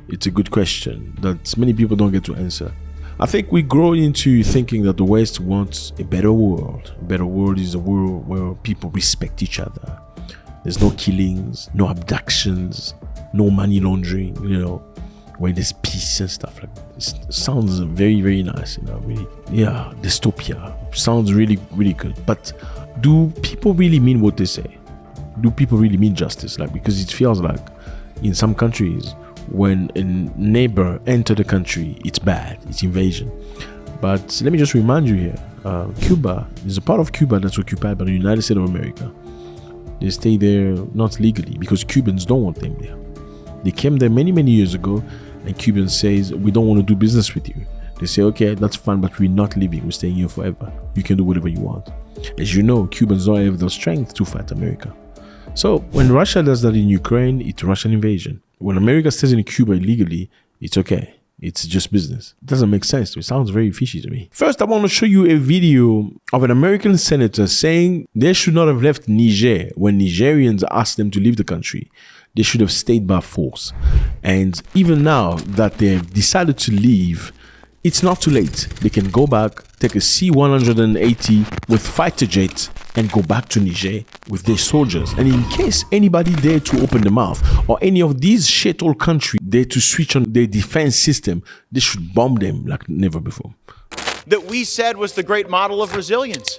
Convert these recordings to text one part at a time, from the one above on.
It's a good question that many people don't get to answer. I think we grow into thinking that the West wants a better world. A better world is a world where people respect each other. There's no killings, no abductions, no money laundering, where there's peace and stuff like that. It sounds very, very nice, really. Yeah, dystopia. Sounds really, really good. But do people really mean what they say? Do people really mean justice? Because it feels like in some countries, when a neighbor enters the country, it's bad, it's invasion. But let me just remind you here, Cuba, there's a part of Cuba that's occupied by the United States of America. They stay there not legally because Cubans don't want them there. They came there many, many years ago, and Cubans says, we don't want to do business with you. They say, okay, that's fine, but we're not leaving, we're staying here forever. You can do whatever you want. As you know, Cubans don't have the strength to fight America. So when Russia does that in Ukraine, it's Russian invasion. When America stays in Cuba illegally, it's okay. It's just business. It doesn't make sense to me. It sounds very fishy to me. First, I want to show you a video of an American senator saying they should not have left Niger when Nigerians asked them to leave the country. They should have stayed by force. And even now that they've decided to leave, it's not too late. They can go back, take a C-180 with fighter jets, and go back to Niger with their soldiers. And in case anybody dare to open their mouth, or any of these shithole countries dare to switch on their defense system, they should bomb them like never before. That we said was the great model of resilience.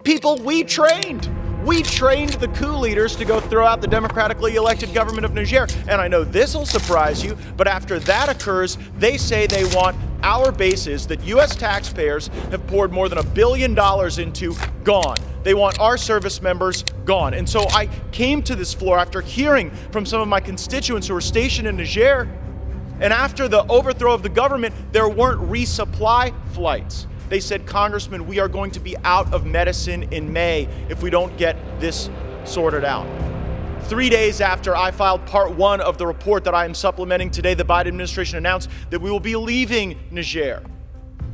People we trained. We trained the coup leaders to go throw out the democratically elected government of Niger. And I know this will surprise you, but after that occurs, they say they want our bases that U.S. taxpayers have poured more than $1 billion into gone. They want our service members gone. And so I came to this floor after hearing from some of my constituents who were stationed in Niger. And after the overthrow of the government, there weren't resupply flights. They said, Congressman, we are going to be out of medicine in May if we don't get this sorted out. 3 days after I filed part 1 of the report that I am supplementing today, the Biden administration announced that we will be leaving Niger.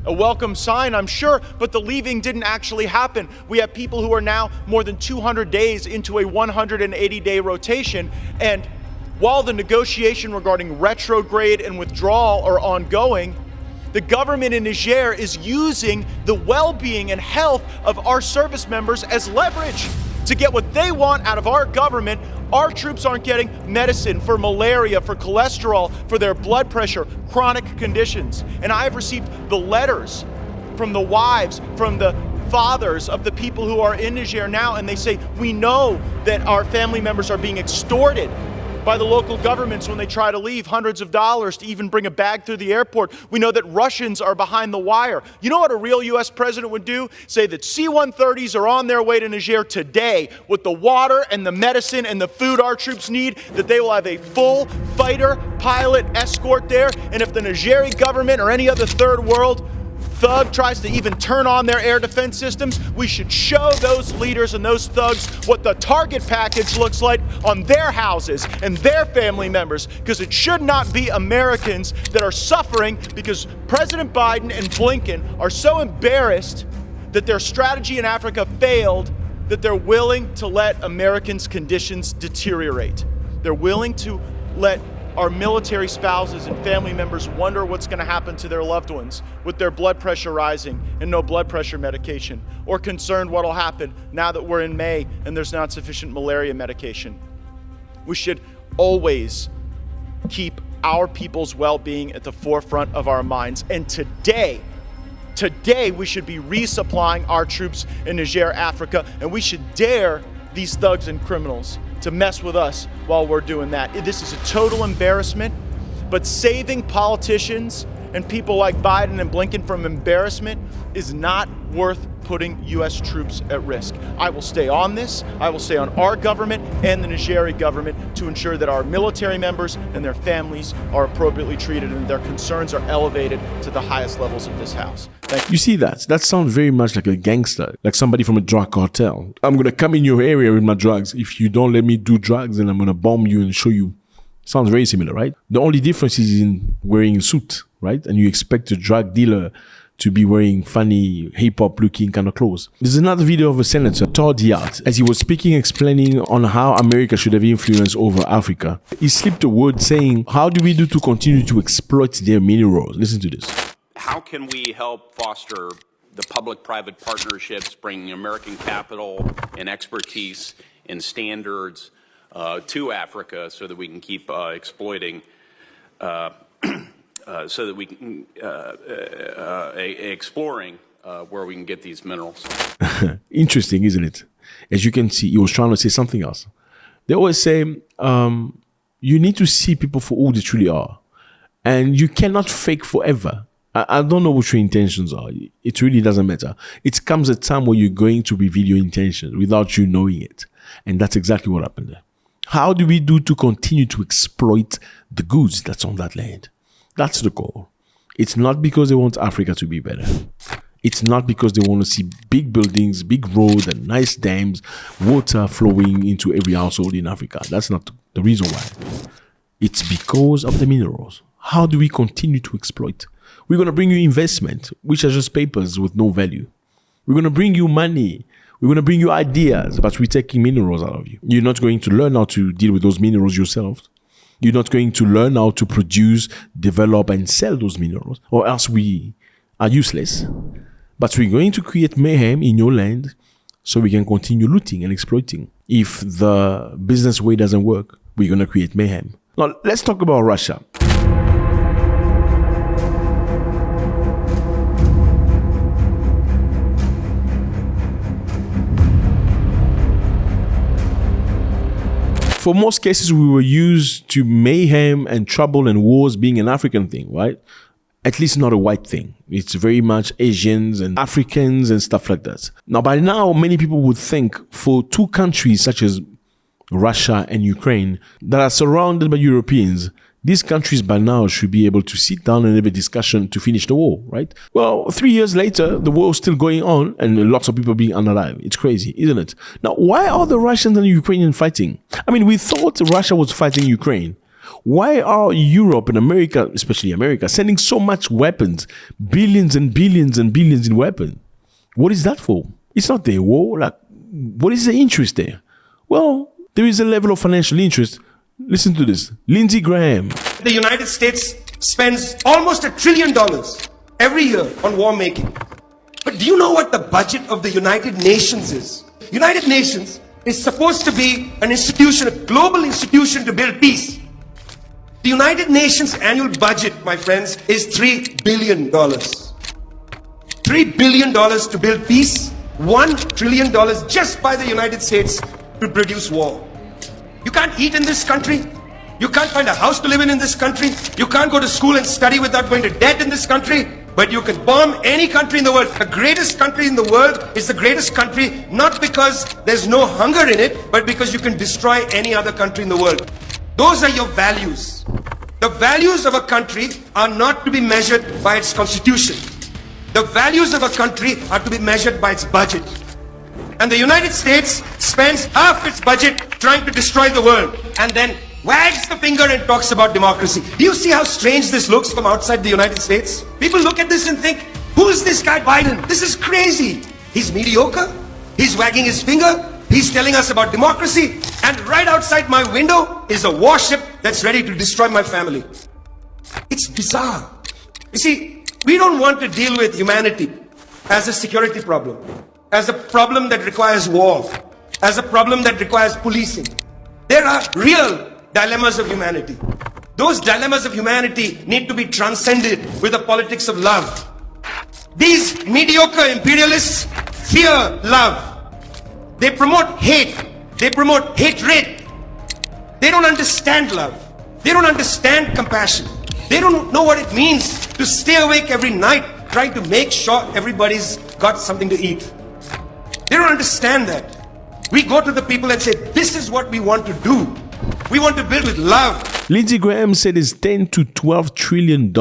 A welcome sign, I'm sure, but the leaving didn't actually happen. We have people who are now more than 200 days into a 180-day rotation, and while the negotiation regarding retrograde and withdrawal are ongoing, the government in Niger is using the well-being and health of our service members as leverage to get what they want out of our government. Our troops aren't getting medicine for malaria, for cholesterol, for their blood pressure, chronic conditions. And I have received the letters from the wives, from the fathers of the people who are in Niger now, and they say, we know that our family members are being extorted by the local governments when they try to leave, hundreds of dollars to even bring a bag through the airport. We know that Russians are behind the wire. You know what a real U.S. president would do? Say that C-130s are on their way to Niger today with the water and the medicine and the food our troops need, that they will have a full fighter pilot escort there. And if the Nigeri government or any other third world thug tries to even turn on their air defense systems, we should show those leaders and those thugs what the target package looks like on their houses and their family members, because it should not be Americans that are suffering because President Biden and Blinken are so embarrassed that their strategy in Africa failed that they're willing to let Americans' conditions deteriorate. They're willing to let our military spouses and family members wonder what's going to happen to their loved ones with their blood pressure rising and no blood pressure medication, or concerned what will happen now that we're in May and there's not sufficient malaria medication. We should always keep our people's well-being at the forefront of our minds. And today we should be resupplying our troops in Niger, Africa, and we should dare these thugs and criminals to mess with us while we're doing that. This is a total embarrassment, but saving politicians and people like Biden and Blinken from embarrassment is not worth putting U.S. troops at risk. I will stay on this. I will stay on our government and the Nigeri government to ensure that our military members and their families are appropriately treated and their concerns are elevated to the highest levels of this House. Thank you. You see that? That sounds very much like a gangster, like somebody from a drug cartel. I'm going to come in your area with my drugs. If you don't let me do drugs, then I'm going to bomb you and show you. Sounds very similar, right? The only difference is in wearing a suit, right? And you expect a drug dealer to be wearing funny hip-hop looking kind of clothes. There's another video of a senator, Todd Yacht, as he was speaking, explaining on how America should have influence over Africa. He slipped a word saying, how do we do to continue to exploit their minerals? Listen to this. How can we help foster the public-private partnerships, bringing American capital and expertise and standards to Africa so that we can keep exploiting, so that we can exploring where we can get these minerals. Interesting, isn't it? As you can see, he was trying to say something else. They always say, you need to see people for who they truly are. And you cannot fake forever. I don't know what your intentions are. It really doesn't matter. It comes a time where you're going to reveal your intentions without you knowing it. And that's exactly what happened there. How do we do to continue to exploit the goods that's on that land? That's the goal. It's not because they want Africa to be better. It's not because they want to see big buildings, big roads, and nice dams, water flowing into every household in Africa. That's not the reason why. It's because of the minerals. How do we continue to exploit? We're going to bring you investment, which are just papers with no value. We're going to bring you money. We're going to bring you ideas, but we're taking minerals out of you. You're not going to learn how to deal with those minerals yourself. You're not going to learn how to produce, develop, and sell those minerals, or else we are useless. But we're going to create mayhem in your land so we can continue looting and exploiting. If the business way doesn't work, we're going to create mayhem. Now, let's talk about Russia. For most cases, we were used to mayhem and trouble and wars being an African thing, right? At least not a white thing. It's very much Asians and Africans and stuff like that. Now, by now, many people would think for two countries such as Russia and Ukraine that are surrounded by Europeans, these countries by now should be able to sit down and have a discussion to finish the war, right? Well, 3 years later, the war is still going on and lots of people being unalive. It's crazy, isn't it? Now, why are the Russians and the Ukrainians fighting? I mean, we thought Russia was fighting Ukraine. Why are Europe and America, especially America, sending so much weapons, billions and billions and billions in weapons? What is that for? It's not their war. Like, what is the interest there? Well, there is a level of financial interest. Listen to this. Lindsey Graham. The United States spends almost $1 trillion every year on war making. But do you know what the budget of the United Nations is? United Nations is supposed to be an institution, a global institution to build peace. The United Nations annual budget, my friends, is $3 billion. $3 billion to build peace, $1 trillion just by the United States to produce war. You can't eat in this country. You can't find a house to live in this country. You can't go to school and study without going to debt in this country. But you can bomb any country in the world. The greatest country in the world is the greatest country, not because there's no hunger in it, but because you can destroy any other country in the world. Those are your values. The values of a country are not to be measured by its constitution. The values of a country are to be measured by its budget. And the United States spends half its budget trying to destroy the world and then wags the finger and talks about democracy. Do you see how strange this looks from outside the United States? People look at this and think, who's this guy Biden? This is crazy. He's mediocre. He's wagging his finger. He's telling us about democracy. And right outside my window is a warship that's ready to destroy my family. It's bizarre. You see, we don't want to deal with humanity as a security problem, as a problem that requires war, as a problem that requires policing. There are real dilemmas of humanity. Those dilemmas of humanity need to be transcended with a politics of love. These mediocre imperialists fear love. They promote hate. They promote hatred. They don't understand love. They don't understand compassion. They don't know what it means to stay awake every night trying to make sure everybody's got something to eat. They don't understand that. We go to the people and say, this is what we want to do. We want to build with love. Lindsey Graham said it's $10 to $12 trillion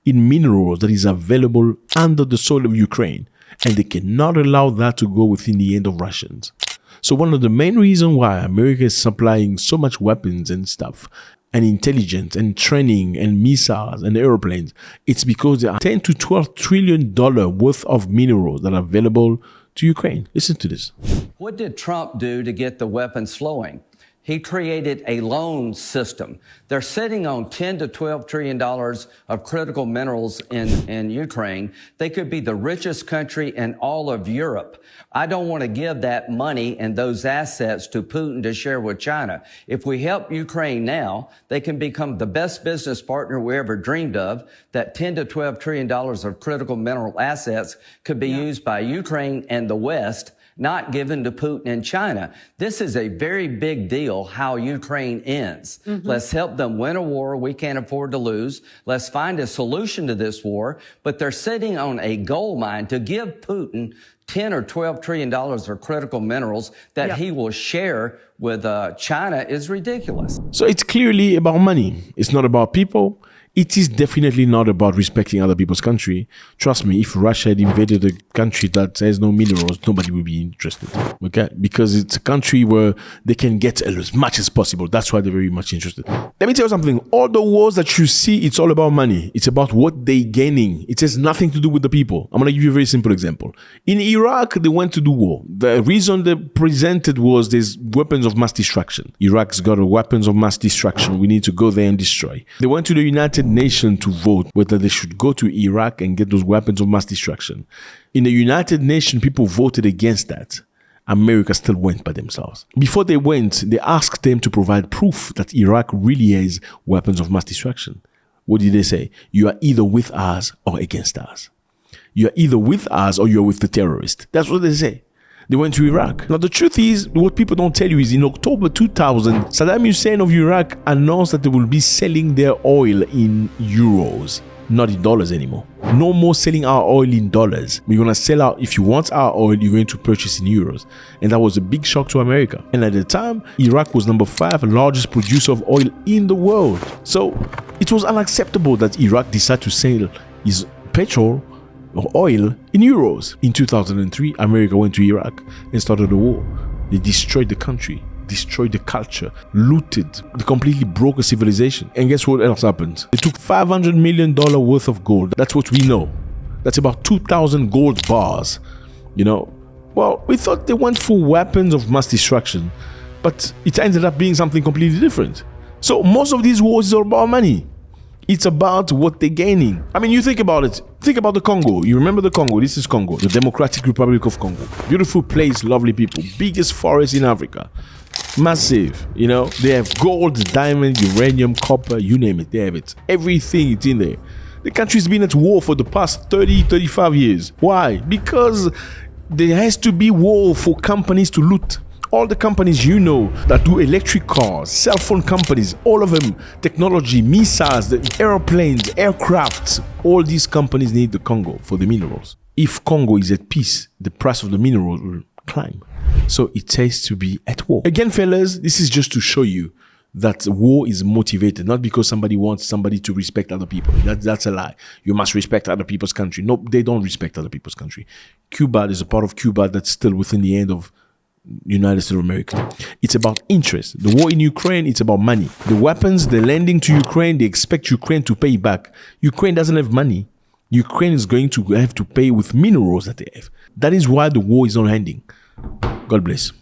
in minerals that is available under the soil of Ukraine, and they cannot allow that to go within the hand of Russians. So one of the main reasons why America is supplying so much weapons and stuff and intelligence and training and missiles and airplanes, it's because there are $10 to $12 trillion worth of minerals that are available to Ukraine. Listen to this. What did Trump do to get the weapons flowing? He created a loan system. They're sitting on $10 to $12 trillion of critical minerals in Ukraine. They could be the richest country in all of Europe. I don't want to give that money and those assets to Putin to share with China. If we help Ukraine now, they can become the best business partner we ever dreamed of. That $10 to $12 trillion of critical mineral assets could be used by Ukraine and the West, not given to Putin and China. This is a very big deal how Ukraine ends. Let's help them win a war we can't afford to lose. Let's find a solution to this war. But they're sitting on a gold mine to give Putin $10 or $12 trillion of critical minerals that he will share with China is ridiculous. So it's clearly about money. It's not about people. It is definitely not about respecting other people's country. Trust me, if Russia had invaded a country that has no minerals, nobody would be interested. Okay? Because it's a country where they can get as much as possible. That's why they're very much interested. Let me tell you something. All the wars that you see, it's all about money. It's about what they're gaining. It has nothing to do with the people. I'm going to give you a very simple example. In Iraq, they went to do war. The reason they presented was there's weapons of mass destruction. Iraq's got weapons of mass destruction. We need to go there and destroy. They went to the United Nations to vote whether they should go to Iraq and get those weapons of mass destruction. In the United Nations, people voted against that. America still went by themselves. Before they went, they asked them to provide proof that Iraq really has weapons of mass destruction. What did they say? You are either with us or against us. You are either with us or you're with the terrorists. That's what they say. They went to Iraq. Now, the truth is, what people don't tell you is in October 2000, Saddam Hussein of Iraq announced that they will be selling their oil in euros, not in dollars anymore. No more selling our oil in dollars. We're going to sell out. If you want our oil, you're going to purchase in euros. And that was a big shock to America. And at the time, Iraq was number 5 largest producer of oil in the world. So it was unacceptable that Iraq decided to sell his petrol or oil in euros. In 2003, America went to Iraq and started a war. They destroyed the country, destroyed the culture, looted, they completely broke a civilization. And guess what else happened? They took $500 million worth of gold. That's what we know. That's about 2,000 gold bars. You know, well, we thought they went for weapons of mass destruction, but it ended up being something completely different. So most of these wars are about money. It's about what they're gaining. I mean, you think about it. Think about the Congo. You remember the Congo? This is Congo, the Democratic Republic of Congo. Beautiful place, lovely people. Biggest forest in Africa. Massive, you know. They have gold, diamond, uranium, copper, you name it. They have it. Everything is in there. The country's been at war for the past 30, 35 years. Why? Because there has to be war for companies to loot. All the companies you know that do electric cars, cell phone companies, all of them, technology, missiles, the airplanes, aircrafts, all these companies need the Congo for the minerals. If Congo is at peace, the price of the minerals will climb. So it has to be at war. Again, fellas, this is just to show you that war is motivated, not because somebody wants somebody to respect other people. That's a lie. You must respect other people's country. No, they don't respect other people's country. Cuba is a part of Cuba that's still within the end of United States of America. It's about interest. The war in Ukraine, it's about money. The weapons they're lending to Ukraine, they expect Ukraine to pay back. Ukraine doesn't have money. Ukraine is going to have to pay with minerals that they have. That is why the war is not ending. God bless.